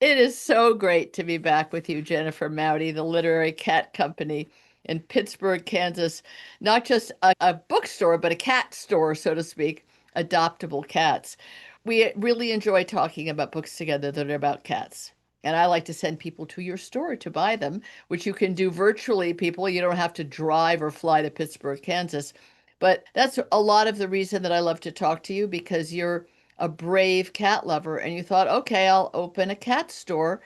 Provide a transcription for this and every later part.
It is so great to be back with you, Jennifer Mowdy, the Literary Cat Company in Pittsburgh, Kansas. Not just a bookstore, but a cat store, so to speak, adoptable cats. We really enjoy talking about books together that are about cats. And I like to send people to your store to buy them, which you can do virtually, people. You don't have to drive or fly to Pittsburgh, Kansas. But that's a lot of the reason that I love to talk to you because you're a brave cat lover and you thought, okay, I'll open a cat store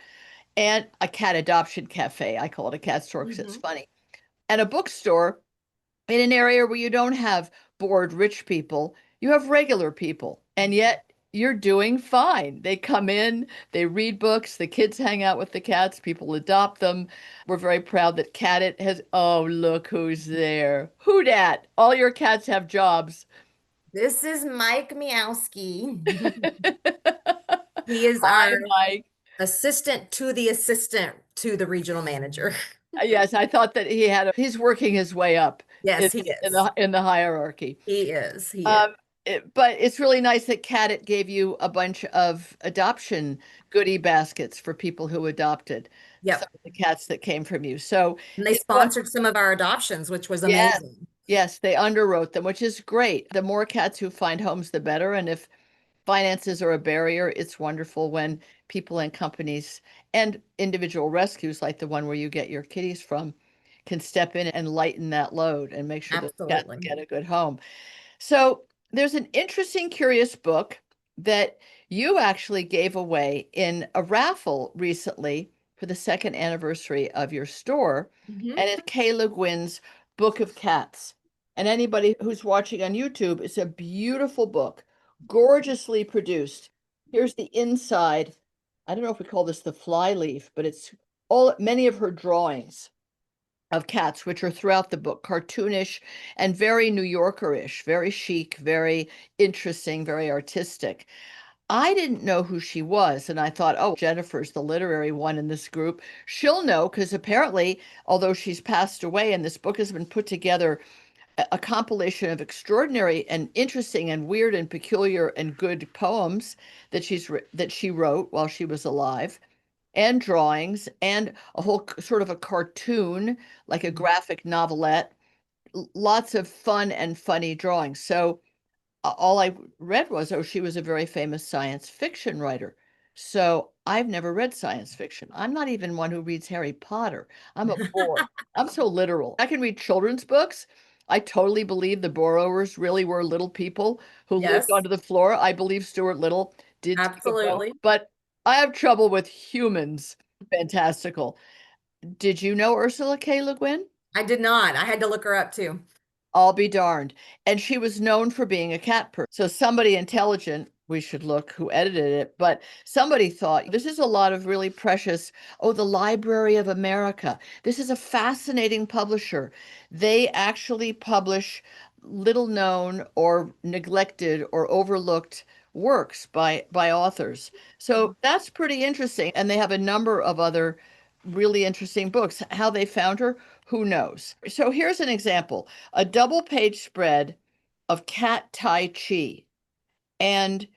and a cat adoption cafe. I call it a cat store because it's Hmm. funny. And a bookstore in an area where you don't have bored rich people, you have regular people. And yet you're doing fine. They come in, they read books, the kids hang out with the cats, people adopt them. We're very proud that Cat It has, oh, look who's there. Who dat? All your cats have jobs. This is Mike Miowski. He is Hi, our Mike. assistant to the assistant to the regional manager. Yes, I thought that he's working his way up in, Yes, he in is. the hierarchy. He is. He is. Um, but it's really nice that Cadit gave you a bunch of adoption goodie baskets for people who adopted some Yep. of the cats that came from you. So And they it's what, sponsored some of our adoptions, which was yes, amazing. yes, they underwrote them, which is great. The more cats who find homes, the better. And if finances are a barrier, it's wonderful when people and companies and individual rescues, like the one where you get your kitties from, can step in and lighten that load and make sure that cats Absolutely. get a good home. So there's an interesting, curious book that you actually gave away in a raffle recently for the second anniversary of your store, Hmm. and it's Kay Le Guin's Book of Cats. And anybody who's watching on YouTube, it's a beautiful book, gorgeously produced. Here's the inside. I don't know if we call this the fly leaf, but it's all many of her drawings of cats, which are throughout the book, cartoonish and very New Yorker-ish, very chic, very interesting, very artistic. I didn't know who she was, and I thought, oh, Jennifer's the literary one in this group. She'll know because apparently, although she's passed away, and this book has been put together, a compilation of extraordinary and interesting and weird and peculiar and good poems that she wrote while she was alive and drawings and a whole sort of a cartoon, like a graphic novelette, lots of fun and funny drawings. So all I read was, oh, she was a very famous science fiction writer. So I've never read science fiction. I'm not even one who reads Harry Potter. I'm a bore. I'm so literal. I can read children's books. I totally believe the borrowers really were little people who lived Yes, onto the floor. I believe Stuart Little did take a boat, absolutely. but I have trouble with humans. Fantastical. Did you know Ursula K. Le Guin? I did not. I had to look her up too. I'll be darned. And she was known for being a cat person. So somebody intelligent, we should look who edited it, but somebody thought this is a lot of really precious. Oh, the Library of America. This is a fascinating publisher. They actually publish little known or neglected or overlooked works by authors. So that's pretty interesting. And they have a number of other really interesting books. How they found her, who knows? So here's an example, a double page spread of cat Tai Chi. And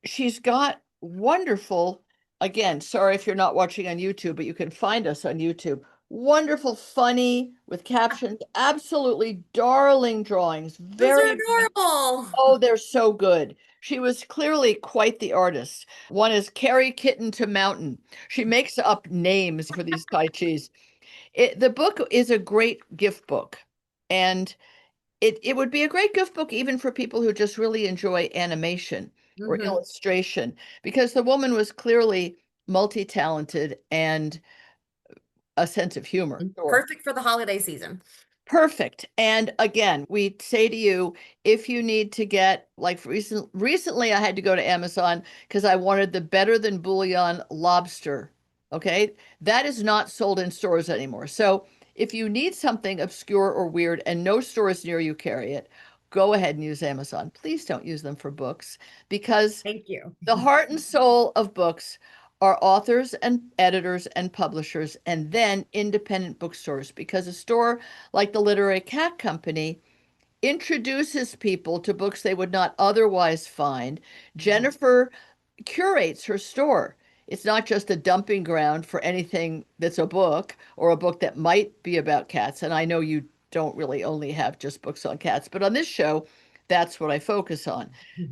she's got wonderful, again, sorry if you're not watching on YouTube, but you can find us on YouTube. Wonderful, funny, with captions, absolutely darling drawings. Those are Very, adorable. oh, they're so good. She was clearly quite the artist. One is Carry Kitten to Mountain. She makes up names for these Tai Chis. The book is a great gift book, and it would be a great gift book even for people who just really enjoy animation or Hmm. illustration, because the woman was clearly multi-talented and a sense of humor. Sure. Perfect for the holiday season. Perfect. And again, we say to you, if you need to get like recently I had to go to Amazon because I wanted the better than bouillon lobster. Okay. That is not sold in stores anymore. So if you need something obscure or weird and no stores near you carry it, go ahead and use Amazon. Please don't use them for books because Thank you. the heart and soul of books are authors and editors and publishers, and then independent bookstores, because a store like the Literary Cat Company introduces people to books they would not otherwise find. Mhm. Jennifer curates her store. It's not just a dumping ground for anything that's a book or a book that might be about cats. And I know you don't really only have just books on cats, but on this show, that's what I focus on.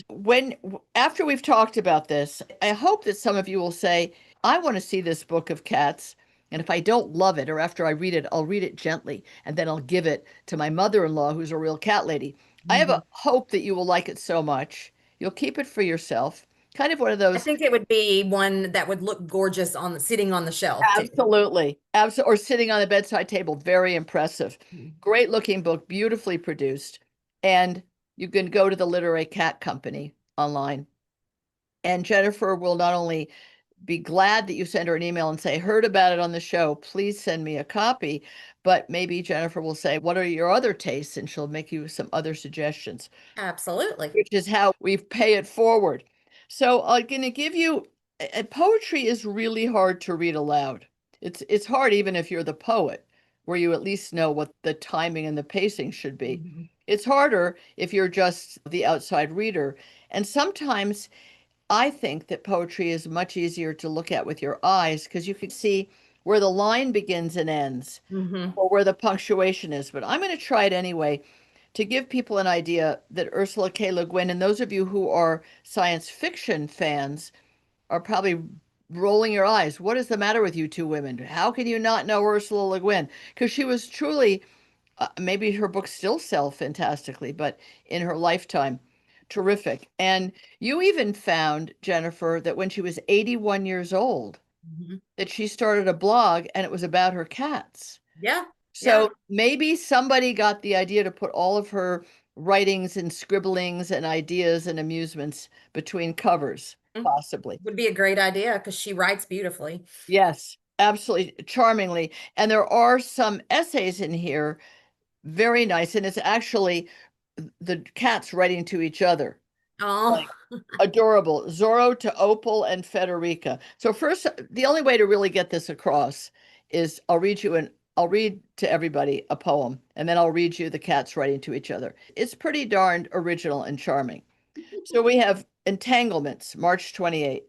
When after we've talked about this, I hope that some of you will say, I want to see this book of cats. And if I don't love it, or after I read it, I'll read it gently and then I'll give it to my mother-in-law, who's a real cat lady. I have a Mhm. hope that you will like it so much. You'll keep it for yourself. Kind of one of I those. think it would be one that would look gorgeous sitting on the shelf too. Absolutely. Absolutely. Or sitting on the bedside table. Very impressive. Great looking book, beautifully produced. And you can go to the Literary Cat Company online. And Jennifer will not only be glad that you send her an email and say, heard about it on the show, please send me a copy. But maybe Jennifer will say, what are your other tastes? And she'll make you some other suggestions, Absolutely. which is how we pay it forward. So I'm going to give you poetry is really hard to read aloud. It's hard even if you're the poet, where you at least know what the timing and the pacing should be. Mhm. It's harder if you're just the outside reader. And sometimes I think that poetry is much easier to look at with your eyes because you can see where the line begins and ends Mhm. or where the punctuation is. But I'm going to try it anyway to give people an idea that Ursula K. Le Guin, and those of you who are science fiction fans, are probably rolling your eyes. What is the matter with you two women? How can you not know Ursula Le Guin? Because she was truly, maybe her books still sell fantastically, but in her lifetime, terrific. And you even found, Jennifer, that when she was 81 years old, Mhm. that she started a blog and it was about her cats. Yeah. So Yeah. maybe somebody got the idea to put all of her writings and scribblings and ideas and amusements between covers, Mm. possibly. Would be a great idea because she writes beautifully. Yes, absolutely charmingly. And there are some essays in here, very nice. And it's actually the cats writing to each other. Oh, Like adorable. Zorro to Opal and Federica. So first, the only way to really get this across is I'll read to everybody a poem, and then I'll read you the cats writing to each other. It's pretty darned original and charming. So we have Entanglements, March 28th.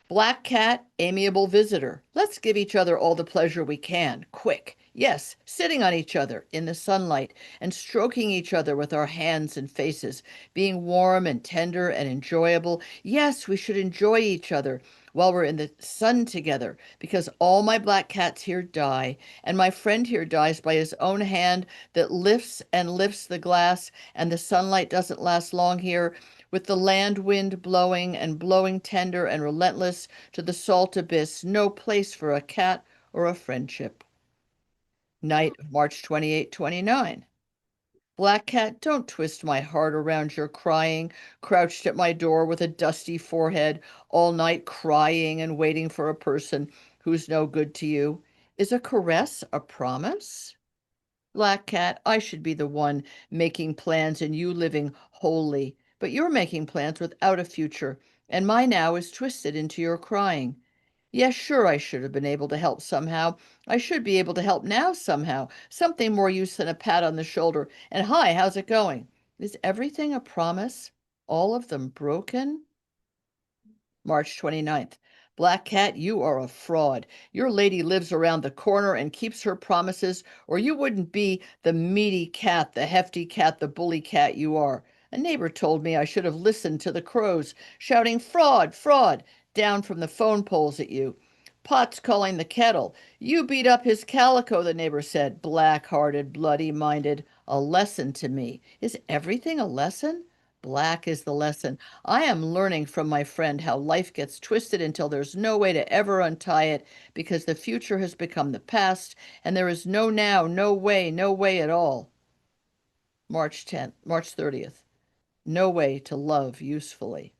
Black cat, amiable visitor. Let's give each other all the pleasure we can, quick. Yes, sitting on each other in the sunlight and stroking each other with our hands and faces, being warm and tender and enjoyable. Yes, we should enjoy each other while we're in the sun together, because all my black cats here die, and my friend here dies by his own hand that lifts and lifts the glass, and the sunlight doesn't last long here, with the land wind blowing and blowing tender and relentless to the salt abyss, no place for a cat or a friendship. Night of March 28, 29. Black cat, don't twist my heart around your crying, crouched at my door with a dusty forehead, all night crying and waiting for a person who's no good to you. Is a caress a promise? Black cat, I should be the one making plans and you living wholly, but you're making plans without a future, and my now is twisted into your crying. Yes, sure, I should have been able to help somehow. I should be able to help now somehow. Something more use than a pat on the shoulder. And hi, how's it going? Is everything a promise? All of them broken? March 29th. Black cat, you are a fraud. Your lady lives around the corner and keeps her promises, or you wouldn't be the meaty cat, the hefty cat, the bully cat you are. A neighbor told me I should have listened to the crows shouting fraud, fraud, down from the phone poles at you. Pot's calling the kettle. You beat up his calico, the neighbor said, black-hearted, bloody-minded. A lesson to me. Is everything a lesson? Black is the lesson. I am learning from my friend how life gets twisted until there's no way to ever untie it because the future has become the past and there is no now, no way at all. March 10th, March 30th. No way to love usefully.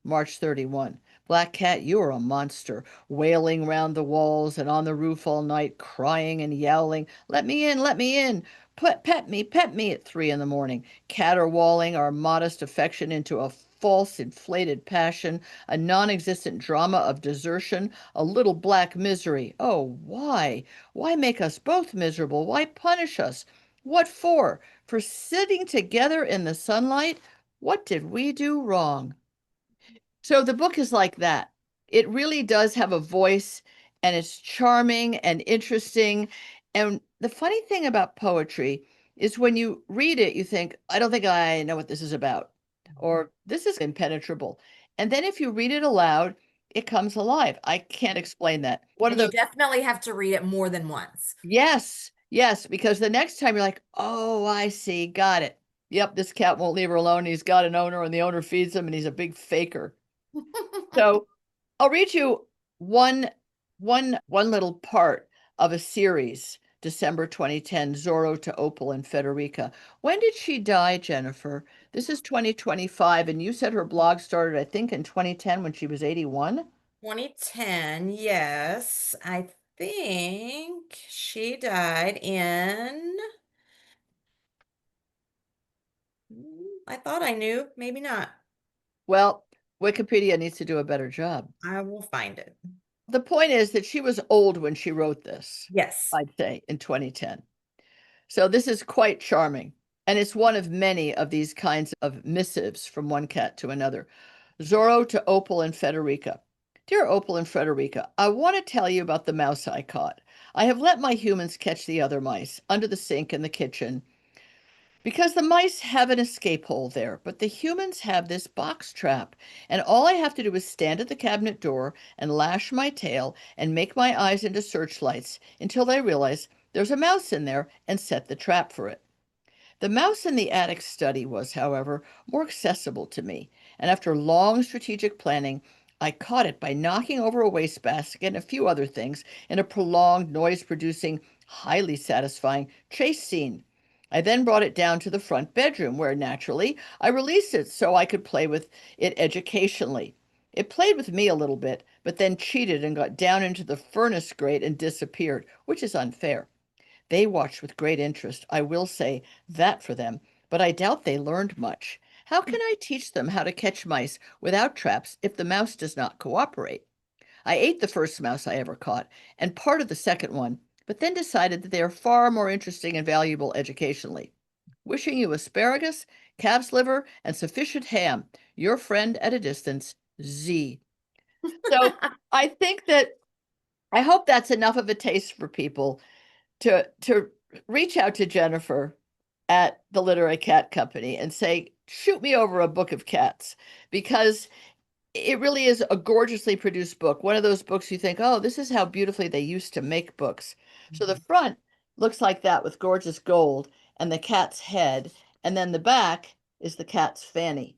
March 31. Black cat, you are a monster, wailing round the walls and on the roof all night, crying and yowling, let me in, let me in. Pet me at 3 in the morning, caterwauling our modest affection into a false, inflated passion, a non-existent drama of desertion, a little black misery. Oh, why? Why make us both miserable? Why punish us? What for? For sitting together in the sunlight? What did we do wrong? So the book is like that. it really does have a voice and it's charming and interesting. And the funny thing about poetry is when you read it, you think, I don't think I know what this is about, or this is impenetrable. And then if you read it aloud, it comes alive. I can't explain that. One of And you those, definitely have to read it more than once. yes, yes, because the next time you're like, oh, I see, got it. Yep, this cat won't leave her alone. He's got an owner and the owner feeds him and he's a big faker. So I'll read you one one little part of a series, December 2010, Zorro to Opal and Federica. When did she die, Jennifer? This is 2025, and you said her blog started, I think, in 2010 when she was 81. 2010, yes. I think she died in, I thought I knew, maybe not. Well, Wikipedia needs to do a better job. I will find it. The point is that she was old when she wrote this, Yes. I'd say, in 2010. So this is quite charming. And it's one of many of these kinds of missives from one cat to another. Zorro to Opal and Federica. Dear Opal and Frederica, I want to tell you about the mouse I caught. I have let my humans catch the other mice under the sink in the kitchen because the mice have an escape hole there, but the humans have this box trap, and all I have to do is stand at the cabinet door and lash my tail and make my eyes into searchlights until they realize there's a mouse in there and set the trap for it. The mouse in the attic study was, however, more accessible to me, and after long strategic planning, I caught it by knocking over a wastebasket and a few other things in a prolonged, noise-producing, highly satisfying chase scene. I then brought it down to the front bedroom, where naturally I released it so I could play with it educationally. It played with me a little bit, but then cheated and got down into the furnace grate and disappeared, which is unfair. They watched with great interest, I will say that for them, but I doubt they learned much. How can I teach them how to catch mice without traps if the mouse does not cooperate? I ate the first mouse I ever caught and part of the second one, but then decided that they are far more interesting and valuable educationally. Wishing you asparagus, calf's liver, and sufficient ham, your friend at a distance, Z. So I think that I hope that's enough of a taste for people to reach out to Jennifer at the Literary Cat Company and say, shoot me over a book of cats, because it really is a gorgeously produced book. One of those books you think, oh, this is how beautifully they used to make books. So the front looks like that with gorgeous gold and the cat's head, and then the back is the cat's fanny.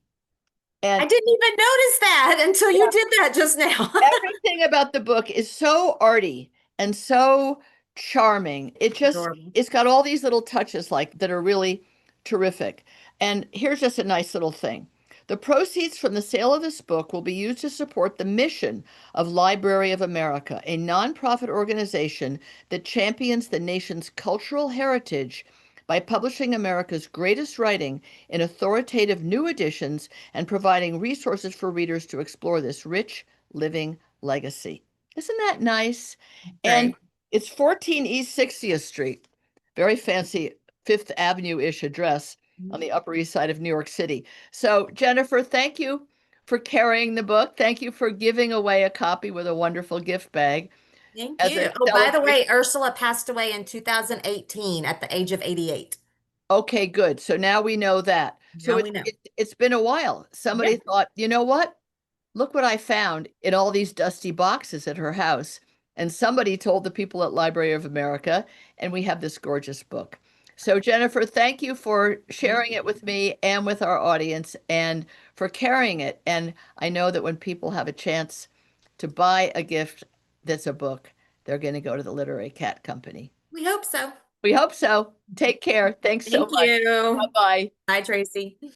I And didn't even notice that until you did that just now. everything about the book is so arty and so charming. Adorable. It's got all these little touches like that are really terrific. And here's just a nice little thing. The proceeds from the sale of this book will be used to support the mission of Library of America, a nonprofit organization that champions the nation's cultural heritage by publishing America's greatest writing in authoritative new editions and providing resources for readers to explore this rich, living legacy. Isn't that nice? And Great. it's 14 East 60th Street, very fancy Fifth Avenue-ish address on the Upper East Side of New York City. So, Jennifer, thank you for carrying the book. Thank you for giving away a copy with a wonderful gift bag Thank as a you. Oh, by the celebration. way, Ursula passed away in 2018 at the age of 88. Okay, good. So now we know that. So Now we know. it's been a while. Yeah. Somebody thought, you know what? Look what I found in all these dusty boxes at her house. And somebody told the people at Library of America, and we have this gorgeous book. So, Jennifer, thank you for sharing it with me and with our audience and for carrying it. And I know that when people have a chance to buy a gift that's a book, they're going to go to the Literary Cat Company. We hope so. We hope so. Take care. Thanks so Thank much. you. Bye-bye. Bye, Tracy.